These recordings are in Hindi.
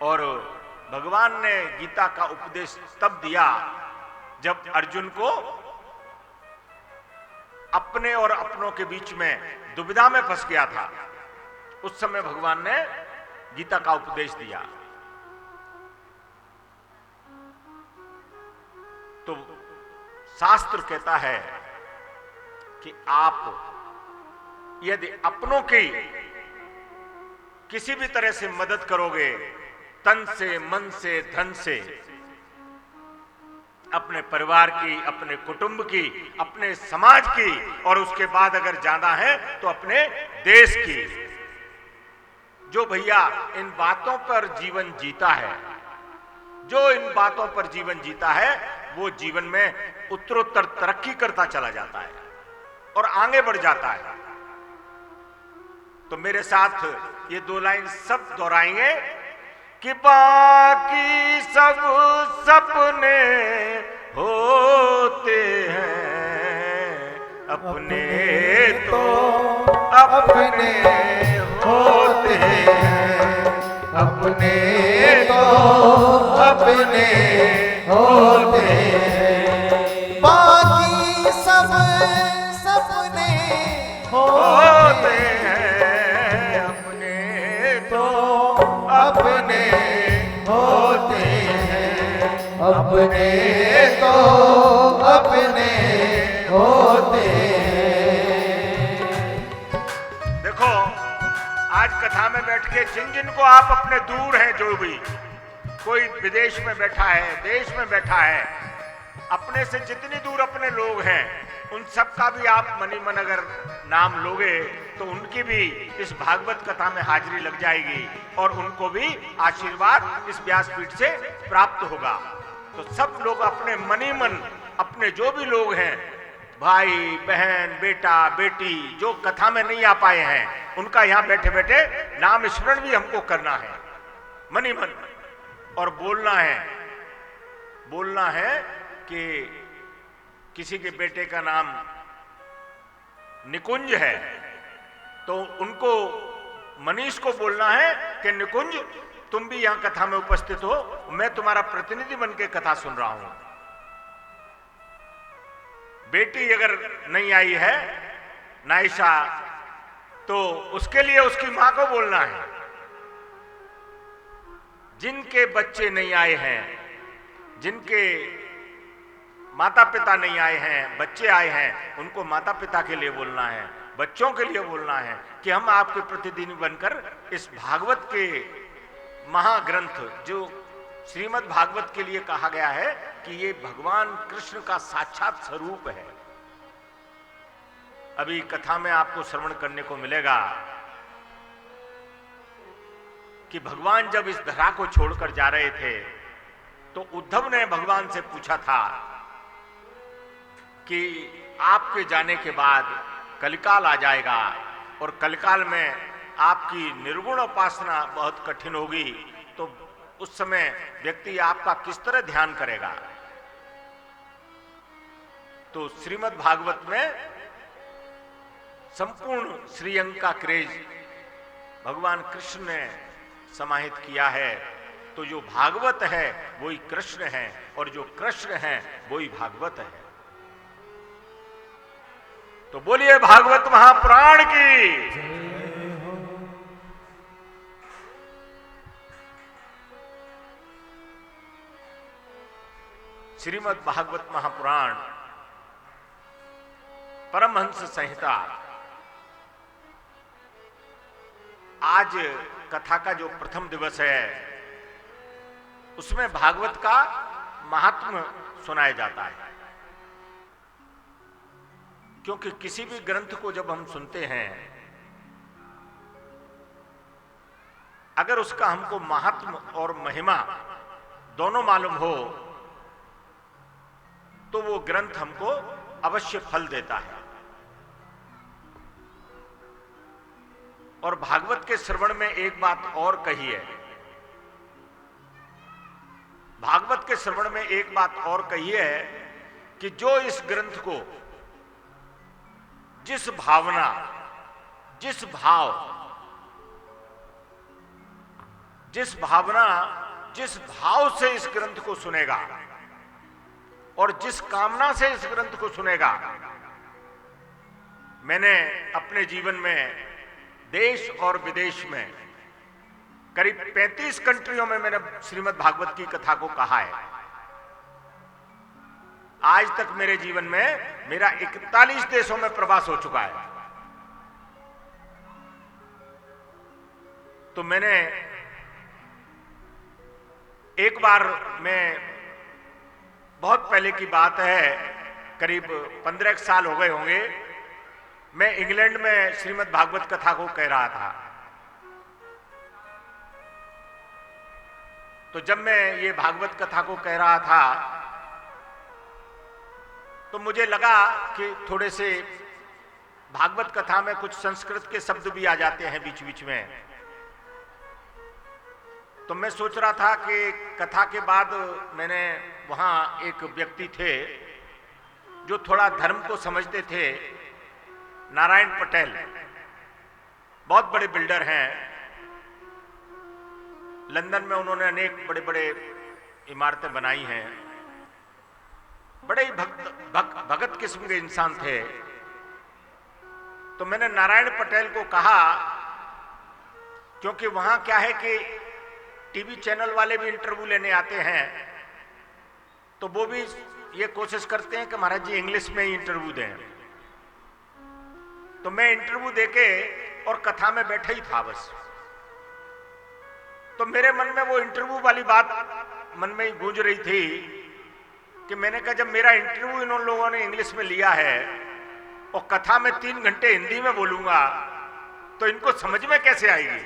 और भगवान ने गीता का उपदेश तब दिया जब अर्जुन को अपने और अपनों के बीच में दुविधा में फंस गया था। उस समय भगवान ने गीता का उपदेश दिया। तो शास्त्र कहता है कि आप यदि अपनों की किसी भी तरह से मदद करोगे, तन से, मन से, धन से, अपने परिवार की, अपने कुटुंब की, अपने समाज की, और उसके बाद अगर जाना है तो अपने देश की, जो भैया इन बातों पर जीवन जीता है, जो इन बातों पर जीवन जीता है, वो जीवन में उत्तरोत्तर तरक्की करता चला जाता है और आगे बढ़ जाता है। तो मेरे साथ ये 2 लाइन सब दोहराएंगे कि बाकी सब सपने होते हैं, अपने तो अपने होते हैं, अपने तो अपने होते हैं, बाकी सब सपने होते हैं, अपने तो अपने होते हैं, अपने तो अपने होते हैं। देखो, आज कथा में बैठ के जिन जिन को आप अपने दूर हैं, जो भी कोई विदेश में बैठा है, देश में बैठा है, अपने से जितनी दूर अपने लोग हैं, उन सब का भी आप मनी मन अगर नाम लोगे तो उनकी भी इस भागवत कथा में हाजिरी लग जाएगी और उनको भी आशीर्वाद इस व्यासपीठ से प्राप्त होगा। तो सब लोग अपने मनी मन, अपने जो भी लोग हैं, भाई बहन, बेटा बेटी, जो कथा में नहीं आ पाए हैं, उनका यहां बैठे बैठे नाम स्मरण भी हमको करना है मनी मन, और बोलना है कि किसी के बेटे का नाम निकुंज है तो उनको, मनीष को बोलना है कि निकुंज तुम भी यहां कथा में उपस्थित हो, मैं तुम्हारा प्रतिनिधि बन के कथा सुन रहा हूं। बेटी अगर नहीं आई है नाइशा, तो उसके लिए उसकी मां को बोलना है। जिनके बच्चे नहीं आए हैं, जिनके माता पिता नहीं आए हैं, बच्चे आए हैं, उनको माता पिता के लिए बोलना है, बच्चों के लिए बोलना है कि हम आपके प्रतिनिधि बनकर इस भागवत के महाग्रंथ, जो श्रीमद् भागवत के लिए कहा गया है कि ये भगवान कृष्ण का साक्षात स्वरूप है। अभी कथा में आपको श्रवण करने को मिलेगा कि भगवान जब इस धरा को छोड़कर जा रहे थे तो उद्धव ने भगवान से पूछा था कि आपके जाने के बाद कलिकाल आ जाएगा और कलिकाल में आपकी निर्गुण उपासना बहुत कठिन होगी, तो उस समय व्यक्ति आपका किस तरह ध्यान करेगा। तो श्रीमद् भागवत में संपूर्ण श्रीअंग का क्रेज भगवान कृष्ण ने समाहित किया है। तो जो भागवत है वही कृष्ण है और जो कृष्ण है वही भागवत है। तो बोलिए भागवत महापुराण की। श्रीमद् भागवत महापुराण परमहंस संहिता। आज कथा का जो प्रथम दिवस है उसमें भागवत का महात्म्य सुनाया जाता है, क्योंकि किसी भी ग्रंथ को जब हम सुनते हैं, अगर उसका हमको महात्म्य और महिमा दोनों मालूम हो तो वो ग्रंथ हमको अवश्य फल देता है। और भागवत के श्रवण में एक बात और कही है, भागवत के श्रवण में एक बात और कही है कि जो इस ग्रंथ को जिस भावना, जिस भाव, जिस भावना, जिस भाव से इस ग्रंथ को सुनेगा और जिस कामना से इस ग्रंथ को सुनेगा, मैंने अपने जीवन में देश और विदेश में करीब 35 कंट्रियों में मैंने श्रीमद् भागवत की कथा को कहा है। आज तक मेरे जीवन में मेरा 41 देशों में प्रवास हो चुका है। तो मैंने एक बार, मैं बहुत पहले की बात है, करीब 15 साल हो गए होंगे, मैं इंग्लैंड में श्रीमद् भागवत कथा को कह रहा था। तो जब मैं ये भागवत कथा को कह रहा था तो मुझे लगा कि थोड़े से भागवत कथा में कुछ संस्कृत के शब्द भी आ जाते हैं बीच बीच में। तो मैं सोच रहा था कि कथा के बाद मैंने, वहां एक व्यक्ति थे जो थोड़ा धर्म को समझते थे, नारायण पटेल, बहुत बड़े बिल्डर हैं। लंदन में उन्होंने अनेक बड़े बड़े इमारतें बनाई हैं। बड़े ही भगत किस्म के इंसान थे। तो मैंने नारायण पटेल को कहा, क्योंकि वहां क्या है कि टीवी चैनल वाले भी इंटरव्यू लेने आते हैं, तो वो भी ये कोशिश करते हैं कि महाराज जी इंग्लिश में ही इंटरव्यू दें। तो मैं इंटरव्यू देके और कथा में बैठा ही था बस। तो मेरे मन में वो इंटरव्यू वाली बात मन में ही गूंज रही थी कि मैंने कहा, जब मेरा इंटरव्यू इन लोगों ने इंग्लिश में लिया है और कथा में 3 घंटे हिंदी में बोलूंगा तो इनको समझ में कैसे आएगी।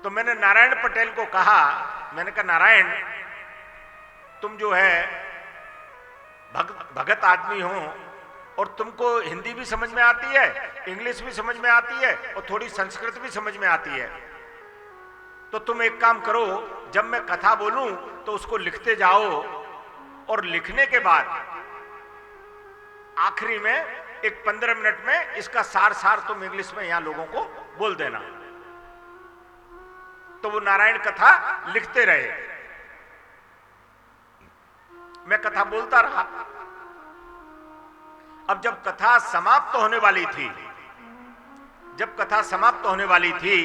तो मैंने नारायण पटेल को कहा, मैंने कहा, नारायण, तुम जो है भगत आदमी हो और तुमको हिंदी भी समझ में आती है, इंग्लिश भी समझ में आती है और थोड़ी संस्कृत भी समझ में आती है। तो तुम एक काम करो, जब मैं कथा बोलूं तो उसको लिखते जाओ और लिखने के बाद आखिरी में एक 15 मिनट में इसका सार तुम इंग्लिश में यहां लोगों को बोल देना। तो वो नारायण कथा लिखते रहे, मैं कथा बोलता रहा। अब जब कथा समाप्त होने वाली थी,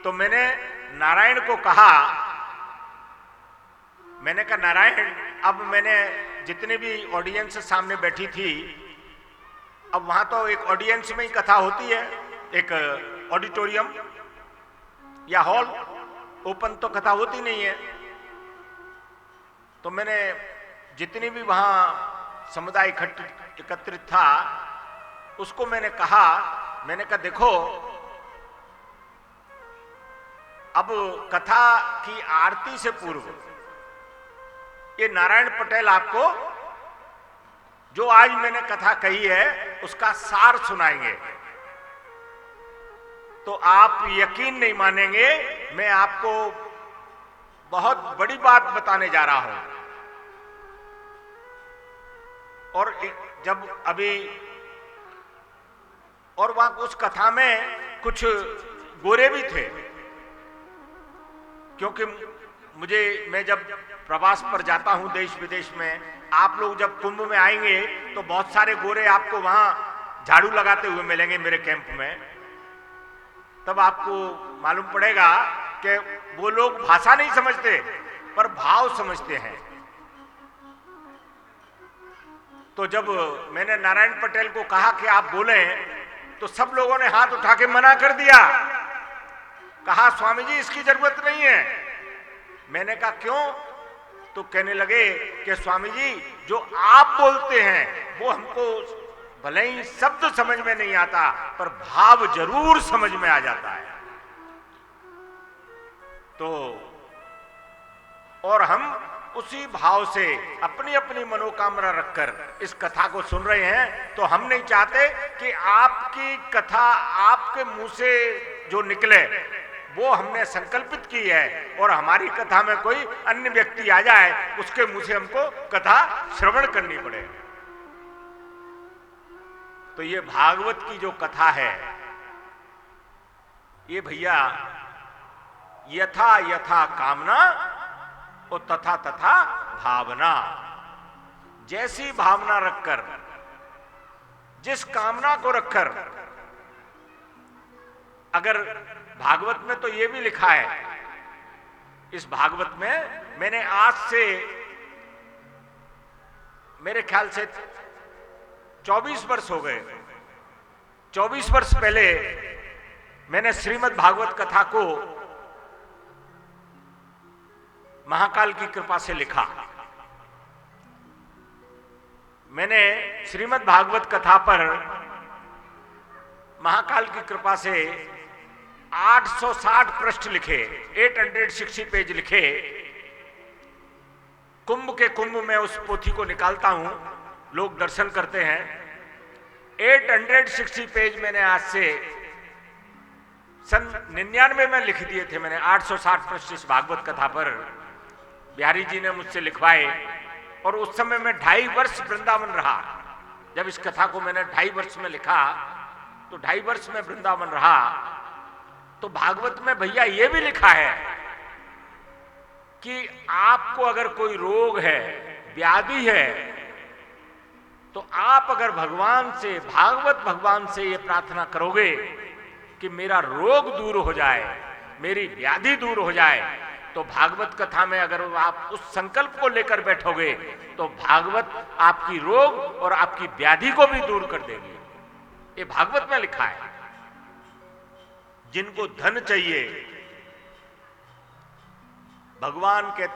तो मैंने नारायण को कहा, मैंने कहा, नारायण, अब मैंने जितने भी ऑडियंस सामने बैठी थी, अब वहां तो एक ऑडियंस में ही कथा होती है, एक ऑडिटोरियम या हॉल, ओपन तो कथा होती नहीं है। तो मैंने जितनी भी वहां समुदाय एकत्रित था उसको मैंने कहा, देखो, अब कथा की आरती से पूर्व ये नारायण पटेल आपको जो आज मैंने कथा कही है उसका सार सुनाएंगे। तो आप यकीन नहीं मानेंगे, मैं आपको बहुत बड़ी बात बताने जा रहा हूं। और जब अभी, और वहां उस कथा में कुछ गोरे भी थे, क्योंकि मैं जब प्रवास पर जाता हूं देश विदेश में, आप लोग जब कुंभ में आएंगे तो बहुत सारे गोरे आपको वहां झाड़ू लगाते हुए मिलेंगे मेरे कैंप में। तब आपको मालूम पड़ेगा कि वो लोग भाषा नहीं समझते पर भाव समझते हैं। तो जब मैंने नारायण पटेल को कहा कि आप बोलें, तो सब लोगों ने हाथ उठा के मना कर दिया, कहा, स्वामी जी इसकी जरूरत नहीं है। मैंने कहा, क्यों? तो कहने लगे कि स्वामी जी जो आप बोलते हैं वो हमको भले ही शब्द समझ में नहीं आता पर भाव जरूर समझ में आ जाता है। तो और हम उसी भाव से अपनी अपनी मनोकामना रखकर इस कथा को सुन रहे हैं। तो हम नहीं चाहते कि आपकी कथा आपके मुंह से जो निकले वो हमने संकल्पित की है और हमारी कथा में कोई अन्य व्यक्ति आ जाए उसके मुंह से हमको कथा श्रवण करनी पड़े। तो ये भागवत की जो कथा है, ये भैया यथा यथा कामना और तथा तथा भावना। जैसी भावना रखकर, जिस कामना को रखकर, अगर भागवत में तो यह भी लिखा है, इस भागवत में मैंने आज से मेरे ख्याल से 24 वर्ष हो गए, 24 वर्ष पहले मैंने श्रीमद् भागवत कथा को महाकाल की कृपा से लिखा। मैंने श्रीमद् भागवत कथा पर महाकाल की कृपा से 860 पृष्ठ लिखे, 860 पेज लिखे। कुंभ के कुंभ में उस पोथी को निकालता हूं, लोग दर्शन करते हैं। 860 पेज मैंने आज से सन 99 में लिख दिए थे। मैंने 860 पृष्ठ इस भागवत कथा पर बिहारी जी ने मुझसे लिखवाए, और उस समय मैं 2.5 वर्ष वृंदावन रहा। जब इस कथा को मैंने 2.5 वर्ष में लिखा तो 2.5 वर्ष में वृंदावन रहा। तो भागवत में भैया यह भी लिखा है कि आपको अगर कोई रोग है, व्याधि है, तो आप अगर भगवान से, भागवत भगवान से ये प्रार्थना करोगे कि मेरा रोग दूर हो जाए, मेरी व्याधि दूर हो जाए, तो भागवत कथा में अगर आप उस संकल्प को लेकर बैठोगे तो भागवत आपकी रोग और आपकी व्याधि को भी दूर कर देगी। ये भागवत में लिखा है। जिनको धन चाहिए, भगवान कहते